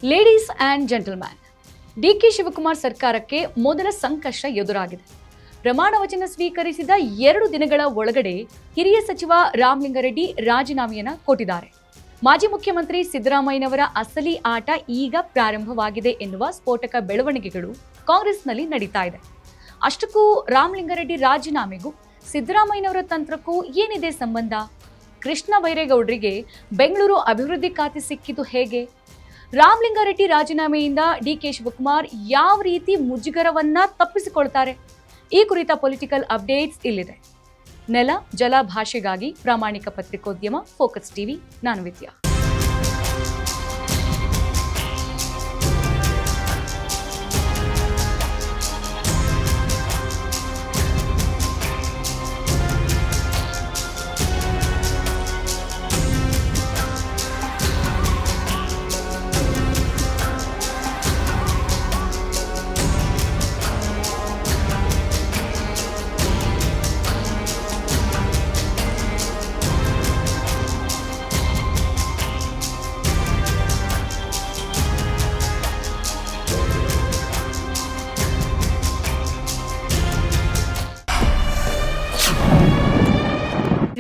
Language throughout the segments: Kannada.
Ladies and gentleman, DK Shivakumar ಸರ್ಕಾರಕ್ಕೆ ಮೊದಲ ಸಂಕಷ್ಟ ಎದುರಾಗಿದೆ. ಪ್ರಮಾಣ ವಚನ ಸ್ವೀಕರಿಸಿದ 2 ದಿನಗಳ ಒಳಗಡೆ ಹಿರಿಯ ಸಚಿವ ರಾಮಲಿಂಗಾರೆಡ್ಡಿ ರಾಜೀನಾಮೆಯನ್ನು ಕೊಟ್ಟಿದ್ದಾರೆ. ಮಾಜಿ ಮುಖ್ಯಮಂತ್ರಿ ಸಿದ್ದರಾಮಯ್ಯನವರ ಅಸಲಿ ಆಟ ಈಗ ಪ್ರಾರಂಭವಾಗಿದೆ ಎನ್ನುವ ಸ್ಫೋಟಕ ಬೆಳವಣಿಗೆಗಳು ಕಾಂಗ್ರೆಸ್ನಲ್ಲಿ ನಡೀತಾ ಇದೆ. ಅಷ್ಟಕ್ಕೂ ರಾಮಲಿಂಗಾರೆಡ್ಡಿ ರಾಜೀನಾಮೆಗೂ ಸಿದ್ದರಾಮಯ್ಯನವರ ತಂತ್ರಕ್ಕೂ ಏನಿದೆ ಸಂಬಂಧ? ಕೃಷ್ಣ ಬೈರೇಗೌಡರಿಗೆ ಬೆಂಗಳೂರು ಅಭಿವೃದ್ಧಿ ಖಾತೆ ಸಿಕ್ಕಿದ್ದು ಹೇಗೆ? ರಾಮಲಿಂಗಾರೆಡ್ಡಿ ರಾಜೀನಾಮೆಯಿಂದ ಡಿಕೆ ಶಿವಕುಮಾರ್ ಯಾವ ರೀತಿ ಮುಜುಗರವನ್ನ ತಪ್ಪಿಸಿಕೊಳ್ತಾರೆ? ಈ ಕುರಿತ ಪೊಲಿಟಿಕಲ್ ಅಪ್ಡೇಟ್ಸ್ ಇಲ್ಲಿದೆ. ನೆಲ ಜಲ ಭಾಷೆಗಾಗಿ ಪ್ರಾಮಾಣಿಕ ಪತ್ರಿಕೋದ್ಯಮ ಫೋಕಸ್ ಟಿವಿ. ನಾನು ವಿದ್ಯಾ.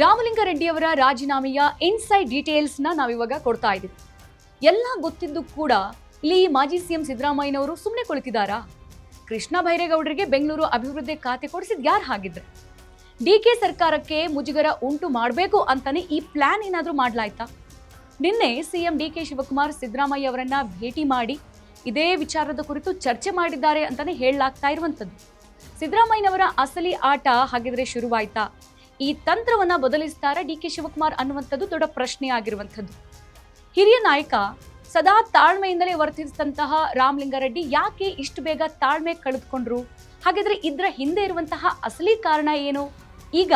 ರಾಮಲಿಂಗಾರೆಡ್ಡಿಯವರ ರಾಜೀನಾಮೆಯ ಇನ್ಸೈಡ್ ಡೀಟೇಲ್ಸ್ನ ನಾವಿವಾಗ ಕೊಡ್ತಾ ಇದ್ದೀವಿ. ಎಲ್ಲ ಗೊತ್ತಿದ್ದು ಕೂಡ ಇಲ್ಲಿ ಮಾಜಿ ಸಿಎಂ ಸಿದ್ದರಾಮಯ್ಯನವರು ಸುಮ್ಮನೆ ಕುಳಿತಿದ್ದಾರಾ? ಕೃಷ್ಣ ಬೈರೇಗೌಡರಿಗೆ ಬೆಂಗಳೂರು ಅಭಿವೃದ್ಧಿ ಖಾತೆ ಕೊಡಿಸಿದ್ ಯಾರು ಹಾಗಿದ್ರೆ? ಡಿಕೆ ಸರ್ಕಾರಕ್ಕೆ ಮುಜುಗರ ಉಂಟು ಮಾಡಬೇಕು ಅಂತಾನೆ ಈ ಪ್ಲಾನ್ ಏನಾದರೂ ಮಾಡ್ಲಾಯ್ತಾ? ನಿನ್ನೆ ಸಿಎಂ ಡಿಕೆ ಶಿವಕುಮಾರ್ ಸಿದ್ದರಾಮಯ್ಯ ಅವರನ್ನ ಭೇಟಿ ಮಾಡಿ ಇದೇ ವಿಚಾರದ ಕುರಿತು ಚರ್ಚೆ ಮಾಡಿದ್ದಾರೆ ಅಂತಾನೆ ಹೇಳಲಾಗ್ತಾ ಇರುವಂಥದ್ದು. ಸಿದ್ದರಾಮಯ್ಯನವರ ಅಸಲಿ ಆಟ ಹಾಗಿದ್ರೆ ಶುರುವಾಯ್ತಾ? ಈ ತಂತ್ರವನ್ನ ಬದಲಿಸ್ತಾರೆ ಡಿಕೆ ಶಿವಕುಮಾರ್ ಅನ್ನುವಂಥದ್ದು ದೊಡ್ಡ ಪ್ರಶ್ನೆ ಆಗಿರುವಂಥದ್ದು. ಹಿರಿಯ ನಾಯಕ ಸದಾ ತಾಳ್ಮೆಯಿಂದಲೇ ವರ್ತಿಸಿದಂತಹ ರಾಮಲಿಂಗಾರೆಡ್ಡಿ ಯಾಕೆ ಇಷ್ಟು ಬೇಗ ತಾಳ್ಮೆ ಕಳೆದುಕೊಂಡ್ರು? ಹಾಗಾದ್ರೆ ಇದರ ಹಿಂದೆ ಇರುವಂತಹ ಅಸಲಿ ಕಾರಣ ಏನು? ಈಗ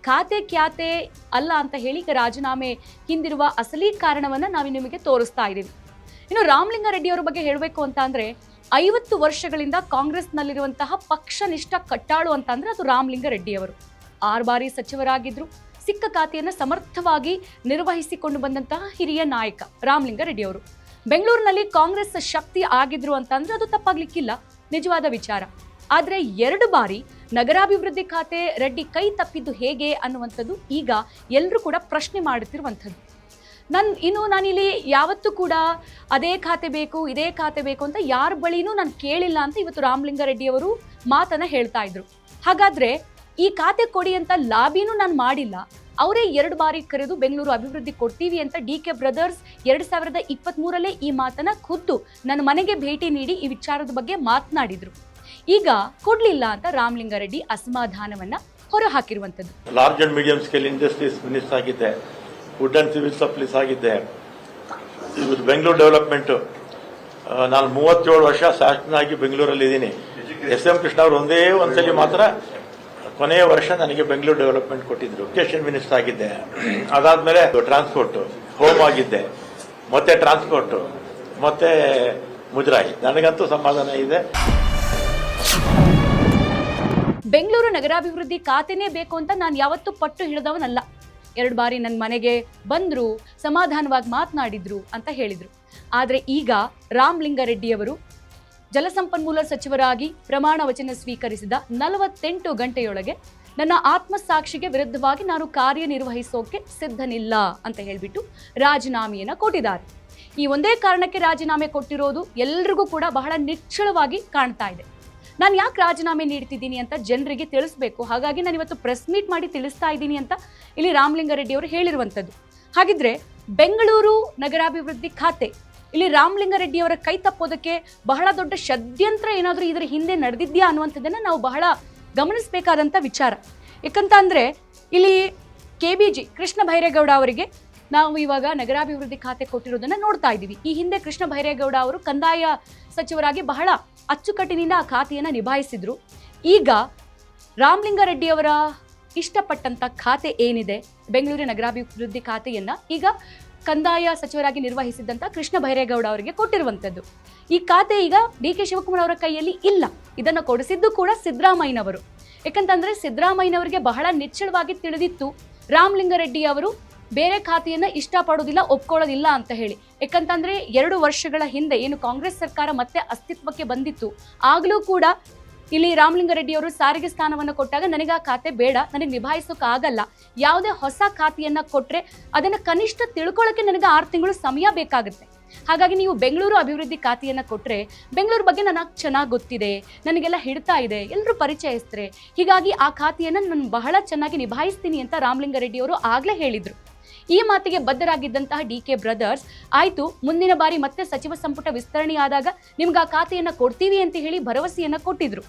ಖಾತೆ ಕ್ಯಾತೆ ಅಲ್ಲ ಅಂತ ಹೇಳಿ ಈಗ ರಾಜೀನಾಮೆ ಹಿಂದಿರುವ ಅಸಲಿ ಕಾರಣವನ್ನ ನಾವು ನಿಮಗೆ ತೋರಿಸ್ತಾ ಇದ್ದೀವಿ. ಇನ್ನು ರಾಮಲಿಂಗಾರೆಡ್ಡಿ ಅವರ ಬಗ್ಗೆ ಹೇಳಬೇಕು ಅಂತ ಅಂದ್ರೆ 50 ವರ್ಷಗಳಿಂದ ಕಾಂಗ್ರೆಸ್ನಲ್ಲಿರುವಂತಹ ಪಕ್ಷನಿಷ್ಠ ಕಟ್ಟಾಳು ಅಂತ ಅಂದ್ರೆ ಅದು ರಾಮಲಿಂಗಾರೆಡ್ಡಿ ಅವರು. 6 ಬಾರಿ ಸಚಿವರಾಗಿದ್ರು. ಸಿಕ್ಕ ಖಾತೆಯನ್ನು ಸಮರ್ಥವಾಗಿ ನಿರ್ವಹಿಸಿಕೊಂಡು ಬಂದಂತಹ ಹಿರಿಯ ನಾಯಕ ರಾಮಲಿಂಗಾರೆಡ್ಡಿ ಅವರು. ಬೆಂಗಳೂರಿನಲ್ಲಿ ಕಾಂಗ್ರೆಸ್ ಶಕ್ತಿ ಆಗಿದ್ರು ಅಂತಂದ್ರೆ ಅದು ತಪ್ಪಾಗ್ಲಿಕ್ಕಿಲ್ಲ, ನಿಜವಾದ ವಿಚಾರ. ಆದ್ರೆ 2 ಬಾರಿ ನಗರಾಭಿವೃದ್ಧಿ ಖಾತೆ ರೆಡ್ಡಿ ಕೈ ತಪ್ಪಿದ್ದು ಹೇಗೆ ಅನ್ನುವಂಥದ್ದು ಈಗ ಎಲ್ಲರೂ ಕೂಡ ಪ್ರಶ್ನೆ ಮಾಡುತ್ತಿರುವಂಥದ್ದು. ನಾನಿಲ್ಲಿ ಯಾವತ್ತೂ ಕೂಡ ಅದೇ ಖಾತೆ ಬೇಕು ಇದೇ ಖಾತೆ ಬೇಕು ಅಂತ ಯಾರ ಬಳಿನೂ ನಾನು ಕೇಳಿಲ್ಲ ಅಂತ ಇವತ್ತು ರಾಮಲಿಂಗಾರೆಡ್ಡಿ ಅವರು ಮಾತನ್ನ ಹೇಳ್ತಾ ಇದ್ರು. ಹಾಗಾದ್ರೆ ಈ ಖಾತೆ ಕೊಡಿ ಅಂತ ಲಾಬಿನೂ ನಾನು ಮಾಡಿಲ್ಲ, ಅವರೇ 2 ಬಾರಿ ಕರೆದು ಬೆಂಗಳೂರು ಅಭಿವೃದ್ಧಿ ಕೊಡ್ತೀವಿ ಅಂತ ಡಿಕೆ ಬ್ರದರ್ಸ್ 2023 ಈ ಮಾತನ್ನ ಖುದ್ದು ನನ್ನ ಮನೆಗೆ ಭೇಟಿ ನೀಡಿ ಈ ವಿಚಾರದ ಬಗ್ಗೆ ಮಾತನಾಡಿದ್ರು. ಈಗ ಕೊಡ್ಲಿಲ್ಲ ಅಂತ ರಾಮಲಿಂಗಾರೆಡ್ಡಿ ಅಸಮಾಧಾನವನ್ನ ಹೊರ ಹಾಕಿರುವಂತದ್ದು. Large and medium scale industries minister ಆಗಿದ್ದೆ, ವುಡ್ ಅಂಡ್ ಸಿವಿಲ್ ಸಪ್ಲೈಸ್ ಆಗಿದ್ದೆ, ಇವತ್ತು ಬೆಂಗಳೂರು ಡೆವಲಪ್ಮೆಂಟ್ ನಾನು 37 ವರ್ಷ ಶಾಸಕನಾಗಿ ಬೆಂಗಳೂರಲ್ಲಿ ಇದ್ದೀನಿ. SM ಕೃಷ್ಣ ಅವರು ಒಂದ್ಸಲಿ ಮಾತ್ರ ಕೊನೆಯ ವರ್ಷ ನನಗೆ ಬೆಂಗಳೂರು ಡೆವಲಪ್ಮೆಂಟ್ ಕೊಟ್ಟಿದ್ರು. ಎಜುಕೇಶನ್ ಮಿನಿಸ್ಟರ್ ಆಗಿದ್ದೆ, ಅದಾದ್ಮೇಲೆ ಟ್ರಾನ್ಸ್ಪೋರ್ಟ್, ಹೋಮ್ ಆಗಿದ್ದೆ, ಮತ್ತೆ ಟ್ರಾನ್ಸ್ಪೋರ್ಟ್, ಮತ್ತೆ ಮುಜರಾಯಿ. ನನಗಂತೂ ಸಮಾಧಾನ ಇದೆ. ಬೆಂಗಳೂರು ನಗರಾಭಿವೃದ್ಧಿ ಖಾತೆನೇ ಬೇಕು ಅಂತ ನಾನು ಯಾವತ್ತೂ ಪಟ್ಟು ಹಿಡಿದವನಲ್ಲ. 2 ಬಾರಿ ನನ್ನ ಮನೆಗೆ ಬಂದ್ರು, ಸಮಾಧಾನವಾಗಿ ಮಾತನಾಡಿದ್ರು ಅಂತ ಹೇಳಿದ್ರು. ಆದ್ರೆ ಈಗ ರಾಮಲಿಂಗಾರೆಡ್ಡಿಯವರು ಜಲಸಂಪನ್ಮೂಲ ಸಚಿವರಾಗಿ ಪ್ರಮಾಣ ವಚನ ಸ್ವೀಕರಿಸಿದ 48 ಗಂಟೆಯೊಳಗೆ ನನ್ನ ಆತ್ಮಸಾಕ್ಷಿಗೆ ವಿರುದ್ಧವಾಗಿ ನಾನು ಕಾರ್ಯನಿರ್ವಹಿಸೋಕೆ ಸಿದ್ಧನಿಲ್ಲ ಅಂತ ಹೇಳಿಬಿಟ್ಟು ರಾಜೀನಾಮೆಯನ್ನ ಕೊಟ್ಟಿದ್ದಾರೆ. ಈ ಒಂದೇ ಕಾರಣಕ್ಕೆ ರಾಜೀನಾಮೆ ಕೊಟ್ಟಿರೋದು ಎಲ್ರಿಗೂ ಕೂಡ ಬಹಳ ನಿಚ್ಚಳವಾಗಿ ಕಾಣ್ತಾ ಇದೆ. ನಾನು ಯಾಕೆ ರಾಜೀನಾಮೆ ನೀಡ್ತಿದ್ದೀನಿ ಅಂತ ಜನರಿಗೆ ತಿಳಿಸ್ಬೇಕು, ಹಾಗಾಗಿ ನಾನು ಇವತ್ತು ಪ್ರೆಸ್ ಮೀಟ್ ಮಾಡಿ ತಿಳಿಸ್ತಾ ಇದ್ದೀನಿ ಅಂತ ಇಲ್ಲಿ ರಾಮಲಿಂಗಾರೆಡ್ಡಿ ಅವರು ಹೇಳಿರುವಂಥದ್ದು. ಹಾಗಿದ್ರೆ ಬೆಂಗಳೂರು ನಗರಾಭಿವೃದ್ಧಿ ಖಾತೆ ಇಲ್ಲಿ ರಾಮಲಿಂಗಾರೆಡ್ಡಿ ಅವರ ಕೈ ತಪ್ಪೋದಕ್ಕೆ ಬಹಳ ದೊಡ್ಡ ಷಡ್ಯಂತ್ರ ಏನಾದರೂ ಇದರ ಹಿಂದೆ ನಡೆದಿದ್ಯಾ ಅನ್ನುವಂಥದ್ದನ್ನು ನಾವು ಬಹಳ ಗಮನಿಸಬೇಕಾದಂಥ ವಿಚಾರ. ಯಾಕಂತ ಅಂದರೆ ಇಲ್ಲಿ KBG ಕೃಷ್ಣ ಬೈರೇಗೌಡ ಅವರಿಗೆ ನಾವು ಇವಾಗ ನಗರಾಭಿವೃದ್ಧಿ ಖಾತೆ ಕೊಟ್ಟಿರೋದನ್ನು ನೋಡ್ತಾ ಇದ್ದೀವಿ. ಈ ಹಿಂದೆ ಕೃಷ್ಣ ಬೈರೇಗೌಡ ಅವರು ಕಂದಾಯ ಸಚಿವರಾಗಿ ಬಹಳ ಅಚ್ಚುಕಟ್ಟಿನಿಂದ ಆ ಖಾತೆಯನ್ನು ನಿಭಾಯಿಸಿದ್ರು. ಈಗ ರಾಮಲಿಂಗಾರೆಡ್ಡಿ ಅವರ ಇಷ್ಟಪಟ್ಟಂಥ ಖಾತೆ ಏನಿದೆ, ಬೆಂಗಳೂರು ನಗರಾಭಿವೃದ್ಧಿ ಖಾತೆಯನ್ನು ಈಗ ಕಂದಾಯ ಸಚಿವರಾಗಿ ನಿರ್ವಹಿಸಿದ್ದಂಥ ಕೃಷ್ಣ ಬೈರೇಗೌಡ ಅವರಿಗೆ ಕೊಟ್ಟಿರುವಂಥದ್ದು. ಈ ಖಾತೆ ಈಗ ಡಿಕೆ ಶಿವಕುಮಾರ್ ಅವರ ಕೈಯಲ್ಲಿ ಇಲ್ಲ. ಇದನ್ನು ಕೊಡಿಸಿದ್ದು ಕೂಡ ಸಿದ್ದರಾಮಯ್ಯನವರು. ಯಾಕಂತಂದ್ರೆ ಸಿದ್ದರಾಮಯ್ಯನವರಿಗೆ ಬಹಳ ನಿಚ್ಚಳವಾಗಿ ತಿಳಿದಿತ್ತು ರಾಮಲಿಂಗಾರೆಡ್ಡಿ ಅವರು ಬೇರೆ ಖಾತೆಯನ್ನ ಇಷ್ಟಪಡೋದಿಲ್ಲ, ಒಪ್ಕೊಳ್ಳೋದಿಲ್ಲ ಅಂತ ಹೇಳಿ. ಯಾಕಂತಂದ್ರೆ 2 ವರ್ಷಗಳ ಹಿಂದೆ ಏನು ಕಾಂಗ್ರೆಸ್ ಸರ್ಕಾರ ಮತ್ತೆ ಅಸ್ತಿತ್ವಕ್ಕೆ ಬಂದಿತ್ತು, ಆಗ್ಲೂ ಕೂಡ ಇಲ್ಲಿ ರಾಮಲಿಂಗಾರೆಡ್ಡಿ ಅವರು ಸಾರಿಗೆ ಸ್ಥಾನವನ್ನು ಕೊಟ್ಟಾಗ ನನಗೆ ಆ ಖಾತೆ ಬೇಡ, ನನಗೆ ನಿಭಾಯಿಸೋಕೆ ಆಗಲ್ಲ, ಯಾವುದೇ ಹೊಸ ಖಾತೆಯನ್ನ ಕೊಟ್ರೆ ಅದನ್ನ ಕನಿಷ್ಠ ತಿಳ್ಕೊಳ್ಳೋಕೆ ನನಗೆ 6 ತಿಂಗಳು ಸಮಯ ಬೇಕಾಗುತ್ತೆ. ಹಾಗಾಗಿ ನೀವು ಬೆಂಗಳೂರು ಅಭಿವೃದ್ಧಿ ಖಾತೆಯನ್ನ ಕೊಟ್ರೆ ಬೆಂಗಳೂರು ಬಗ್ಗೆ ನನಗೆ ಚೆನ್ನಾಗಿ ಗೊತ್ತಿದೆ, ನನಗೆಲ್ಲ ಹಿಡ್ತಾ ಇದೆ, ಎಲ್ಲರೂ ಪರಿಚಯಿಸ್ತಾರೆ, ಹೀಗಾಗಿ ಆ ಖಾತೆಯನ್ನ ನಾನು ಬಹಳ ಚೆನ್ನಾಗಿ ನಿಭಾಯಿಸ್ತೀನಿ ಅಂತ ರಾಮಲಿಂಗಾರೆಡ್ಡಿ ಅವರು ಆಗ್ಲೇ ಹೇಳಿದ್ರು. ಈ ಮಾತಿಗೆ ಬದ್ಧರಾಗಿದ್ದಂತಹ DK ಬ್ರದರ್ಸ್ ಆಯ್ತು, ಮುಂದಿನ ಬಾರಿ ಮತ್ತೆ ಸಚಿವ ಸಂಪುಟ ವಿಸ್ತರಣೆ ಆದಾಗ ನಿಮ್ಗೆ ಆ ಖಾತೆಯನ್ನ ಕೊಡ್ತೀವಿ ಅಂತ ಹೇಳಿ ಭರವಸೆಯನ್ನ ಕೊಟ್ಟಿದ್ರು.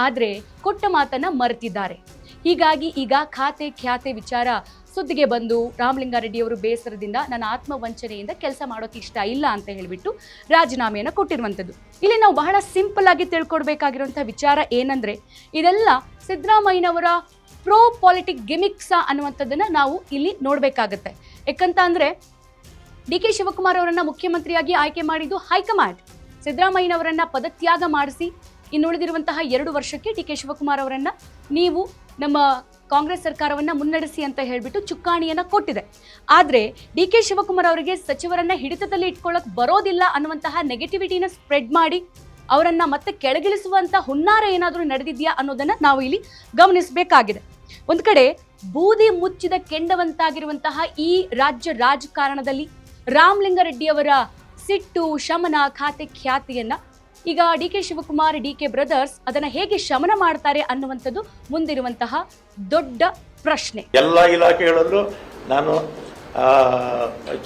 ಆದ್ರೆ ಕೊಟ್ಟ ಮಾತನ್ನ ಮರೆತಿದ್ದಾರೆ. ಹೀಗಾಗಿ ಈಗ ಖಾತೆ ಖ್ಯಾತೆ ವಿಚಾರ ಸುದ್ದಿಗೆ ಬಂದು ರಾಮಲಿಂಗಾರೆಡ್ಡಿ ಅವರು ಬೇಸರದಿಂದ ನನ್ನ ಆತ್ಮವಂಚನೆಯಿಂದ ಕೆಲಸ ಮಾಡೋಕೆ ಇಷ್ಟ ಇಲ್ಲ ಅಂತ ಹೇಳಿಬಿಟ್ಟು ರಾಜೀನಾಮೆಯನ್ನು ಕೊಟ್ಟಿರುವಂಥದ್ದು. ಇಲ್ಲಿ ನಾವು ಬಹಳ ಸಿಂಪಲ್ ಆಗಿ ತಿಳ್ಕೊಡ್ಬೇಕಾಗಿರುವಂತಹ ವಿಚಾರ ಏನಂದ್ರೆ, ಇದೆಲ್ಲ ಸಿದ್ದರಾಮಯ್ಯನವರ ಪ್ರೋ ಪಾಲಿಟಿಕ್ ಗಿಮಿಕ್ಸಾ ಅನ್ನುವಂಥದ್ದನ್ನ ನಾವು ಇಲ್ಲಿ ನೋಡ್ಬೇಕಾಗತ್ತೆ. ಯಾಕಂತ ಅಂದ್ರೆ DK ಶಿವಕುಮಾರ್ ಅವರನ್ನ ಮುಖ್ಯಮಂತ್ರಿಯಾಗಿ ಆಯ್ಕೆ ಮಾಡಿದ್ದು ಹೈಕಮಾಂಡ್. ಸಿದ್ದರಾಮಯ್ಯನವರನ್ನ ಪದತ್ಯಾಗ ಮಾಡಿಸಿ ಇನ್ನುಳಿದಿರುವಂತಹ 2 ವರ್ಷಕ್ಕೆ DK ಶಿವಕುಮಾರ್ ಅವರನ್ನ ನೀವು ನಮ್ಮ ಕಾಂಗ್ರೆಸ್ ಸರ್ಕಾರವನ್ನ ಮುನ್ನಡೆಸಿ ಅಂತ ಹೇಳ್ಬಿಟ್ಟು ಚುಕ್ಕಾಣಿಯನ್ನ ಕೊಟ್ಟಿದೆ. ಆದ್ರೆ DK ಶಿವಕುಮಾರ್ ಅವರಿಗೆ ಸಚಿವರನ್ನ ಹಿಡಿತದಲ್ಲಿ ಇಟ್ಕೊಳ್ಳಕ್ ಬರೋದಿಲ್ಲ ಅನ್ನುವಂತಹ ನೆಗೆಟಿವಿಟಿನ ಸ್ಪ್ರೆಡ್ ಮಾಡಿ ಅವರನ್ನ ಮತ್ತೆ ಕೆಳಗಿಳಿಸುವಂತ ಹುನ್ನಾರ ಏನಾದರೂ ನಡೆದಿದ್ಯಾ ಅನ್ನೋದನ್ನ ನಾವು ಇಲ್ಲಿ ಗಮನಿಸಬೇಕಾಗಿದೆ. ಒಂದ್ ಕಡೆ ಬೂದಿ ಮುಚ್ಚಿದ ಕೆಂಡವಂತಾಗಿರುವಂತಹ ಈ ರಾಜ್ಯ ರಾಜಕಾರಣದಲ್ಲಿ ರಾಮಲಿಂಗಾರೆಡ್ಡಿಯವರ ಸಿಟ್ಟು ಶಮನ ಖಾತೆ ಖ್ಯಾತಿಯನ್ನ ಈಗ DK ಶಿವಕುಮಾರ್ DK ಬ್ರದರ್ಸ್ ಅದನ್ನ ಹೇಗೆ ಶಮನ ಮಾಡ್ತಾರೆ ಅನ್ನುವಂಥದ್ದು ಮುಂದಿರುವಂತಹ ದೊಡ್ಡ ಪ್ರಶ್ನೆ. ಎಲ್ಲ ಇಲಾಖೆಗಳಲ್ಲೂ ನಾನು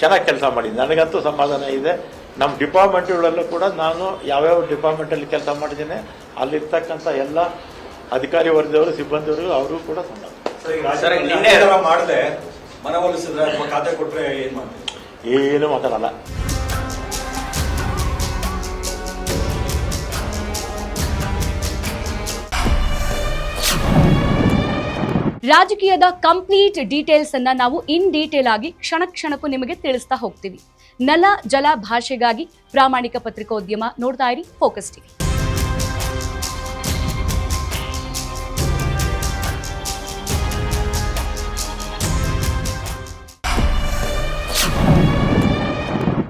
ಚೆನ್ನಾಗಿ ಕೆಲಸ ಮಾಡಿದ್ದೀನಿ, ನನಗಂತೂ ಸಮಾಧಾನ ಇದೆ. ನಮ್ಮ ಡಿಪಾರ್ಟ್ಮೆಂಟ್ಗಳಲ್ಲೂ ಕೂಡ ನಾನು ಯಾವ್ಯಾವ ಡಿಪಾರ್ಟ್ಮೆಂಟಲ್ಲಿ ಕೆಲಸ ಮಾಡಿದ್ದೇನೆ ಅಲ್ಲಿರ್ತಕ್ಕಂಥ ಎಲ್ಲ ಅಧಿಕಾರಿ ವರ್ಗದವರು ಸಿಬ್ಬಂದಿಯವರು ಅವರು ಕೂಡ ಸಮಾಧಾನ. ಮಾಡದೆ ಮನವೊಲಿಸಿದ್ರೆ ಖಾತೆ ಕೊಟ್ಟರೆ ಏನು ಮಾಡ್ತೀವಿ? ಏನು ಮಾತಾಡಲ್ಲ. ರಾಜಕೀಯದ ಕಂಪ್ಲೀಟ್ ಡೀಟೇಲ್ಸ್ ಅನ್ನ ನಾವು ಇನ್ ಡೀಟೇಲ್ ಆಗಿ ಕ್ಷಣಕ್ಕೂ ನಿಮಗೆ ತಿಳಿಸ್ತಾ ಹೋಗ್ತೀವಿ. ನೆಲ ಜಲ ಭಾಷೆಗಾಗಿ ಪ್ರಾಮಾಣಿಕ ಪತ್ರಿಕೋದ್ಯಮ ನೋಡ್ತಾ ಇರಿ ಫೋಕಸ್ ಟಿವಿ.